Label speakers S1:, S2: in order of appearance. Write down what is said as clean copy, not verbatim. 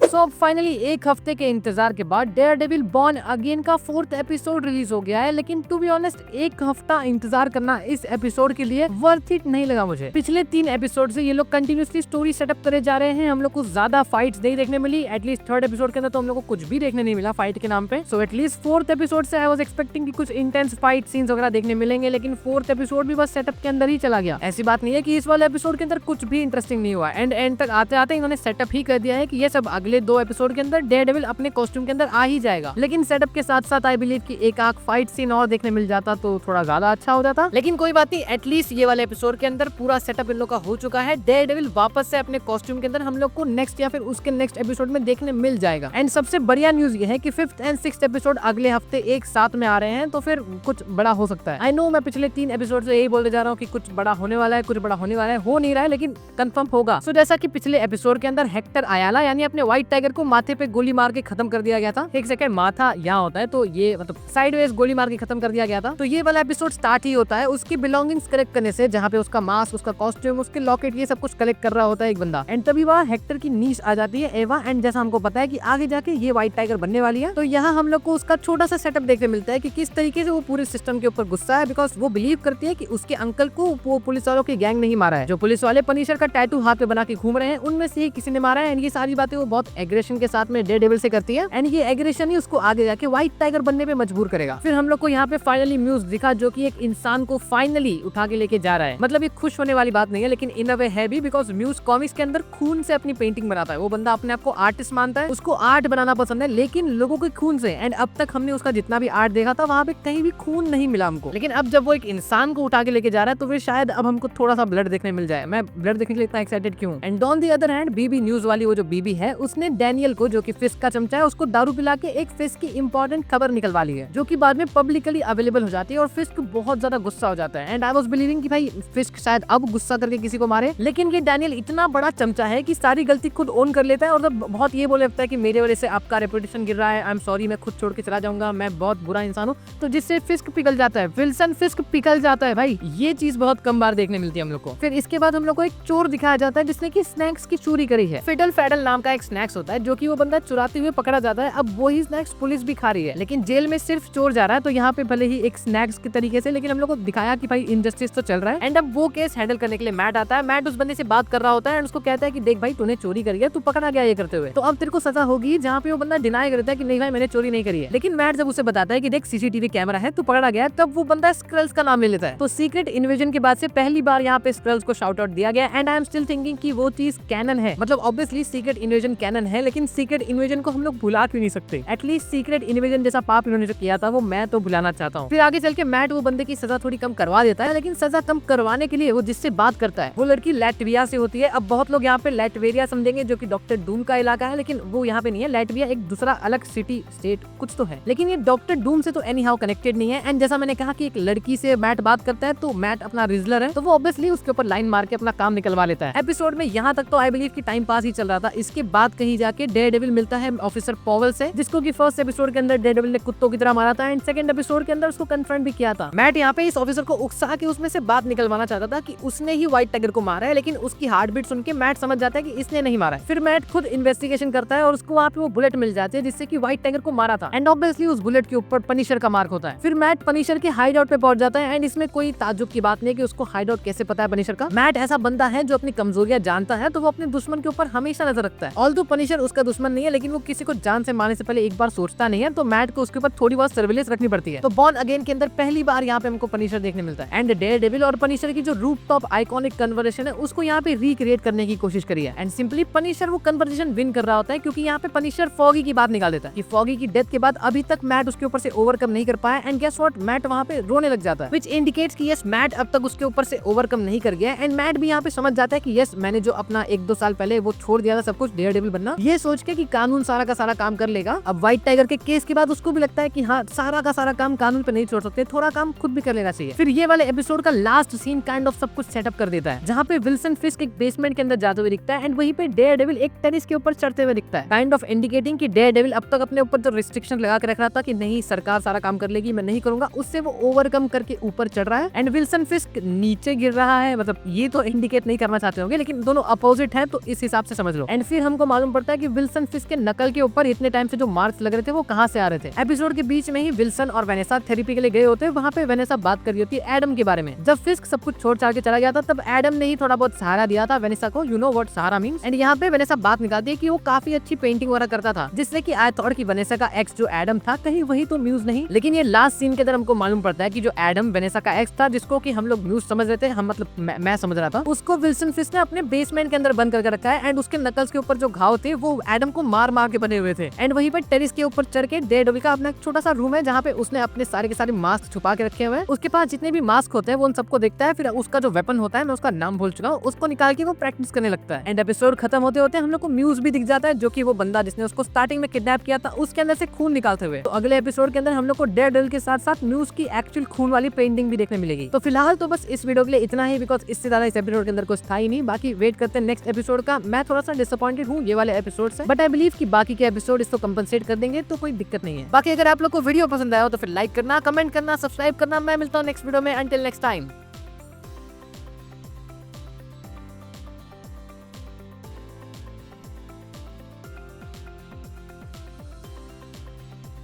S1: सो अब फाइनली एक हफ्ते के इंतजार के बाद डेयरडेविल बॉर्न अगेन का 4th एपिसोड रिलीज हो गया है, लेकिन टू बी ऑनेस्ट एक हफ्ता इंतजार करना इस एपिसोड के लिए वर्थ इट नहीं लगा मुझे। पिछले 3 एपिसोड से ये लोग कंटिन्यूसली स्टोरी सेटअप करे जा रहे हैं, हम लोग को ज्यादा फाइट्स नहीं देखने मिली। एटलीस्ट 3rd एपिसोड के अंदर तो हम लोग को कुछ भी देखने नहीं मिला फाइट के नाम पे। सो एटलीस्ट 4th एपिसोड से आई वाज एक्सपेक्टिंग कि कुछ इंटेंस फाइट सीन्स वगैरह देखने मिलेंगे, लेकिन 4th एपिसोड भी बस सेटअप के अंदर ही चला गया। ऐसी बात नहीं है कि इस वाले एपिसोड के अंदर कुछ भी इंटरेस्टिंग नहीं हुआ, एंड तक आते आते इन्होंने सेटअप ही कर दिया है कि ये सब अगले 2 एपिसोड के अंदर डेयरडेविल अपने कॉस्ट्यूम के अंदर आ ही जाएगा। लेकिन सेटअप के साथ साथ आई बिलीव कि एक आख फाइट सीन और देखने मिल जाता तो थोड़ा ज्यादा अच्छा हो जाता, लेकिन कोई बात नहीं। एटलीस्ट ये वाले एपिसोड के अंदर पूरा सेटअप इन लोग का हो चुका है। डेयरडेविल वापस से अपने कॉस्ट्यूम के अंदर हम लोग को नेक्स्ट या फिर उसके नेक्स्ट एपिसोड में देखने मिल जाएगा। एंड सबसे बढ़िया न्यूज ये है कि 5th एंड 6th एपिसोड अगले हफ्ते एक साथ में आ रहे हैं, तो फिर कुछ बड़ा हो सकता है। आई नो मैं पिछले 3 एपिसोड से यही बोलते जा रहा हूँ कि कुछ बड़ा होने वाला है, कुछ बड़ा होने वाला है, हो नहीं रहा है, लेकिन कंफर्म होगा। सो जैसा कि पिछले एपिसोड के अंदर हेक्टर अयाला यानी अपने व्हाइट टाइगर को माथे पे गोली मार के खत्म कर दिया गया था। एक सेकंड, माथा यहाँ होता है तो ये मतलब साइडवेज गोली मार के खत्म कर दिया गया था। तो ये वाला एपिसोड स्टार्ट ही होता है उसकी बिलोंगिंग्स कलेक्ट करने से, जहाँ पे उसका मास्क, उसका कॉस्ट्यूम, उसके लॉकेट, ये सब कुछ कलेक्ट कर रहा होता है एक बंदा। एंड तभी वहाँ हेक्टर की नीश आ जाती है एवा। एंड जैसा हमको पता है कि आगे जाके ये व्हाइट टाइगर बनने वाली है, तो यहाँ हम लोग को उसका छोटा सा सेटअप देखने मिलता है कि किस तरीके से वो पूरे सिस्टम के ऊपर गुस्सा है, बिकॉज वो बिलीव करती है कि उसके अंकल को वो पुलिस वालों की गैंग नहीं मारा है। जो पुलिस वाले पनिशर का टैटू हाथ पे बना के घूम रहे हैं उनमें से ही किसी ने मारा है। एंड ये सारी बातें वो बहुत एग्रेशन के साथ में डेयरडेविल से करती है, एंड ये एग्रेशन ही उसको आगे जाके व्हाइट टाइगर बनने पे मजबूर करेगा। फिर हम लोग को यहाँ पे फाइनली म्यूज दिखा जो कि एक इंसान को फाइनली उठा के लेके जा रहा है। मतलब ये खुश होने वाली बात नहीं है, लेकिन इन अ वे है भी, बिकॉज म्यूज कॉमिक्स के अंदर खून से अपनी पेंटिंग बनाता है। वो बंदा अपने आप को आर्टिस्ट मानता है, उसको आर्ट बनाना पसंद है, लेकिन लोगों के खून से। एंड अब तक हमने उसका जितना भी आर्ट देखा था वहाँ पे कहीं भी खून नहीं मिला हमको, लेकिन अब जब वो एक इंसान को उठा के लेके जा रहा है तो फिर शायद अब हमको थोड़ा सा ब्लड देखने मिल जाए। मैं ब्लड देखने के लिए इतना एक्साइटेड क्यों। And on the other hand BB news वाली वो जो बीबी है उसने डैनियल को, जो कि फिस्क का चमचा है, उसको दारू पिला के एक फिस्क की इंपॉर्टेंट खबर निकलवा ली है, जो कि बाद में पब्लिकली अवेलेबल हो जाती है। और फिस्क बहुत ज्यादा गुस्सा हो जाता है। एंड आई वाज बिलीविंग कि भाई फिस्क शायद अब गुस्सा करके किसी को मारे, लेकिन ये डैनियल इतना बड़ा चमचा है कि सारी गलती खुद ओन कर लेता है और जब बहुत ये बोले लगता है कि मेरे वजह से आपका रेपुटेशन गिर रहा है, आई एम सॉरी, मैं खुद छोड़ के चला जाऊंगा, मैं बहुत बुरा इंसान हूँ, तो जिससे फिस्क पिघल जाता है, विल्सन फिस्क पिघल जाता है। भाई ये चीज बहुत कम बार देखने मिलती है हम लोग को। फिर इसके बाद हम लोग को एक चोर दिखाया जाता है जिसने की स्नैक्स की चोरी करी है। फिडल फैडल नाम का एक स्नैक्स होता है जो कि वो बंदा चुराते हुए पकड़ा जाता है। अब वही स्नैक्स पुलिस भी खा रही है, लेकिन जेल में सिर्फ चोर जा रहा है, तो यहाँ पे भले ही एक स्नैक्स के तरीके से, लेकिन हम लोग को दिखाया कि भाई इनजस्टिस तो चल रहा है। एंड अब वो केस हैंडल करने के लिए मैट आता है। मैट उस बंदे से बात कर रहा होता है एंड उसको कहता है कि देख भाई तूने चोरी करी है, तू पकड़ा गया ये करते हुए, तो अब तेरे को सजा होगी। जहाँ पे वो बंदा डिनाई करता है कि नहीं भाई मैंने चोरी नहीं करी है, लेकिन मैट जब उसे बताता है कि देख सीसीटीवी कैमरा है, तू पकड़ा गया, तब वो बंदा स्क्रल्स का नाम ले लेता है। तो सीक्रेट इन्वेजन के बाद से पहली बार यहाँ पे स्क्रल्स को शाउट आउट दिया गया। And I am still thinking कि वो चीज कैनन है, मतलब ऑब्वियसली सीक्रेट इन्वेजन कैनन है, लेकिन सीक्रेट इन्वेजन को हम लोग भुला क्यों नहीं सकते। एटलीस्ट सीक्रेट इन्वेजन जैसा पाप इन्होंने जो किया था वो मैं तो भुलाना चाहता हूँ। फिर आगे चल के मैट वो बंदे की सजा थोड़ी कम करवा देता है, लेकिन सजा कम करवाने के लिए वो जिससे बात करता है वो लड़की लैटविया से होती है। अब बहुत लोग यहाँ पे लैटवेरिया समझेंगे जो कि डॉक्टर डूम का इलाका है, लेकिन वो यहाँ पे नहीं है। लैटविया एक दूसरा अलग सिटी स्टेट कुछ तो है, लेकिन ये डॉक्टर डूम से तो एनी हाउ कनेक्टेड नहीं है। एंड जैसा मैंने कहा कि एक लड़की से मैट बात करता है, तो मैट अपना रिजलर है, तो वो ऑब्वियसली उसके ऊपर लाइन मार के अपना काम निकलवा लेता है। एपिसोड में यहाँ तक तो आई बिलीव की टाइम पास ही चल रहा था। इसके बाद कहीं जाके डेयरडेविल मिलता है ऑफिसर पॉवल से, जिसको कि फर्स्ट एपिसोड के अंदर डेयरडेविल ने कुत्तों की तरह मारा था एंड सेकंड एपिसोड के अंदर उसको कन्फ्रंट भी किया था। मैट यहाँ पे इस ऑफिसर को उकसा के उसमें से बात निकलवाना चाहता था कि उसने ही व्हाइट टाइगर को मारा है, लेकिन उसकी हार्ट बीट सुन के मैट समझ जाता है कि इसने नहीं मारा है। फिर मैट खुद इन्वेस्टिगेशन करता है और उसको वहाँ पे वो बुलेट मिल जाती है जिससे कि व्हाइट टाइगर को मारा था। एंड ऑब्वियसली उस बुलेट के ऊपर पनिशर का मार्क होता है। फिर मैट पनिशर के हाइड आउट पे पहुंच जाता है एंड इसमें कोई ताज्जुब की बात नहीं कि उसको हाइड आउट कैसे पता है पनिशर का। मैट ऐसा बंदा है जो अपनी कमजोरियां जानता है, तो वो अपने दुश्मन के ऊपर हमेशा नजर रखता है। ऑल्दो पनिशर उसका दुश्मन नहीं है, लेकिन वो किसी को जान से मारने से पहले एक बार सोचता नहीं है, तो मैट को उसके ऊपर थोड़ी बहुत सर्विलेंस रखनी पड़ती है। तो बॉर्न अगेन के अंदर पहली बार यहाँ पे हमको पनिशर देखने मिलता है। एंड डेयरडेविल और पनिशर की जो रूफ टॉप आइकॉनिक कन्वर्सेशन है उसको यहाँ पे रिक्रिएट करने की कोशिश करी है। एंड सिंपली पनिशर वो कन्वर्सेशन विन कर रहा होता है, क्योंकि यहाँ पे पनिशर फॉगी की बात निकाल देता है कि फॉगी की डेथ के बाद अभी तक मैट उसके ऊपर से ओवरकम नहीं कर पाया। एंड गेस व्हाट, मैट वहाँ पे रोने लग जाता है, व्हिच इंडिकेट्स कि यस मैट अब तक उसके ऊपर से ओवरकम नहीं कर गया। एंड मैट भी यहाँ पे समझ जाता है कि यस मैंने जो अपना 1-2 साल पहले वो छोड़ दिया था सब कुछ डेयरडेविल बनना, ये सोच के कि कानून सारा का सारा काम कर लेगा। अब व्हाइट टाइगर के केस के बाद उसको भी लगता है कि हाँ सारा का सारा काम कानून पे नहीं छोड़ सकते, थोड़ा काम खुद भी कर लेना चाहिए। फिर ये वाले एपिसोड का लास्ट सीन काइंड ऑफ सब कुछ सेटअप कर देता है, जहाँ पे विल्सन फिस्क एक बेसमेंट के अंदर जाते हुए दिखता है एंड वहीं पे डेयरडेविल एक टेरेस के ऊपर चढ़ते हुए दिखता है, काइंड ऑफ इंडिकेटिंग कि डेयरडेविल अब तक अपने ऊपर जो रिस्ट्रिक्शन लगा के रख रहा था कि नहीं सरकार सारा काम कर लेगी, मैं नहीं करूंगा, उससे वो ओवरकम करके ऊपर चढ़ रहा है। एंड विल्सन फिस्क नीचे गिर रहा है, मतलब ये तो इंडिकेट नहीं करना चाहते होंगे, लेकिन दोनों अपोजिट है तो इस हिसाब से समझ लो। एंड फिर हमको मालूम पड़ता है कि विल्सन फिस्क के नकल के ऊपर इतने टाइम से जो मार्क्स लग रहे थे वो कहाँ से आ रहे थे। एपिसोड के बीच में ही विल्सन और वेनेसा थेरेपी के लिए गए होते हैं। वहाँ पे वेनेसा बात कर रही होती है एडम के बारे में। जब फिस्क सब कुछ छोड़ छाड़ के चला गया था तब एडम ने ही थोड़ा बहुत सहारा दिया था वेनेसा को। You know what Sahara means. And यहाँ पे वेनेसा बात निकालती है कि वो काफी अच्छी पेंटिंग वगैरह करता था, जिससे कि आई थॉट कि वेनेसा का एक्स जो एडम था कहीं वही तो म्यूज नहीं। लेकिन ये लास्ट सीन के अंदर हमको मालूम पड़ता है कि जो एडम वेनेसा का एक्स था, जिसको कि हम लोग म्यूज समझ रहे थे, हम मतलब मैं समझ रहा था, उसको विल्सन फिस्क ने अपने बेसमेंट के अंदर बंद करके रखा है। एंड उसके नकल्स के ऊपर जो घाव थे वो एडम को मार मार के बने हुए थे। एंड वहीं पर टेरिस के ऊपर चढ़ के डेयरडेविल का अपना छोटा सा रूम है जहाँ पे उसने अपने सारे के सारे मास्क छुपा के रखे हुए हैं। उसके पास जितने भी मास्क होते हैं वो उन सबको देखता है। फिर उसका जो वेपन होता है, मैं उसका नाम भूल चुका हूँ, उसको निकाल के वो प्रैक्टिस करने लगता है। एंड एपिसोड खत्म होते होते हम लोग को म्यूज भी दिख जाता है, जो कि वो बंदा जिसने उसको स्टार्टिंग में किडनैप किया था उसके अंदर से खून निकालते हुए। तो अगले एपिसोड के अंदर हम लोग को डेयरडेविल के साथ साथ म्यूज की एक्चुअल खून वाली पेंटिंग भी देखने मिलेगी। तो फिलहाल तो बस इस वीडियो के लिए इतना ही, बिकॉज इससे ज्यादा इस एपिसोड के अंदर कुछ था ही नहीं। बाकी वेट करते हैं नेक्स्ट एपिसोड का। मैं थोड़ा सा डिसअपॉइंटेड हूँ ये वाले एपिसोड से, बट आई बिलीव कि बाकी के एपिसोड इसको कंपनसेट कर देंगे, तो कोई दिक्कत नहीं है। बाकी अगर आप लोग को वीडियो पसंद आया हो तो फिर लाइक करना, कमेंट करना, सब्सक्राइब करना। मैं मिलता हूँ नेक्स्ट वीडियो में। Until next time.